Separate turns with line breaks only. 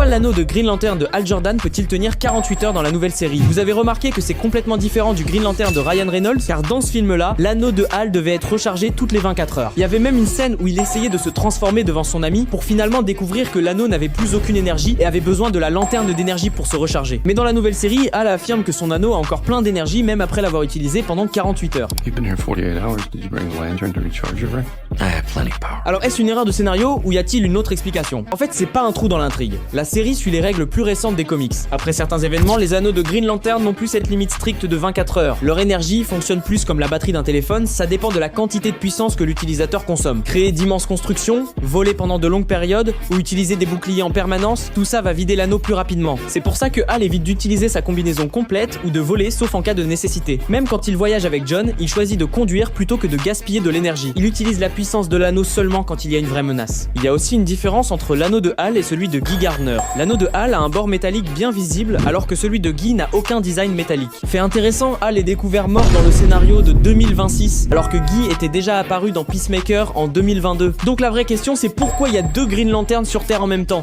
pourquoi l'anneau de Green Lantern de Hal Jordan peut-il tenir 48 heures dans la nouvelle série? Vous avez remarqué que c'est complètement différent du Green Lantern de Ryan Reynolds, car dans ce film-là, l'anneau de Hal devait être rechargé toutes les 24 heures. Il y avait même une scène où il essayait de se transformer devant son ami pour finalement découvrir que l'anneau n'avait plus aucune énergie et avait besoin de la lanterne d'énergie pour se recharger. Mais dans la nouvelle série, Hal affirme que son anneau a encore plein d'énergie même après l'avoir utilisé pendant 48 heures. Alors est-ce une erreur de scénario ou y a-t-il une autre explication? En fait, c'est pas un trou dans l'intrigue. La série suit les règles plus récentes des comics. Après certains événements, les anneaux de Green Lantern n'ont plus cette limite stricte de 24 heures. Leur énergie fonctionne plus comme la batterie d'un téléphone, ça dépend de la quantité de puissance que l'utilisateur consomme. Créer d'immenses constructions, voler pendant de longues périodes ou utiliser des boucliers en permanence, tout ça va vider l'anneau plus rapidement. C'est pour ça que Hal évite d'utiliser sa combinaison complète ou de voler sauf en cas de nécessité. Même quand il voyage avec John, il choisit de conduire plutôt que de gaspiller de l'énergie. Il utilise la puissance de l'anneau seulement quand il y a une vraie menace. Il y a aussi une différence entre l'anneau de Hal et celui de Guy Gardner. L'anneau de Hal a un bord métallique bien visible alors que celui de Guy n'a aucun design métallique. Fait intéressant, Hal est découvert mort dans le scénario de 2026 alors que Guy était déjà apparu dans Peacemaker en 2022. Donc la vraie question, c'est pourquoi il y a deux Green Lantern sur Terre en même temps?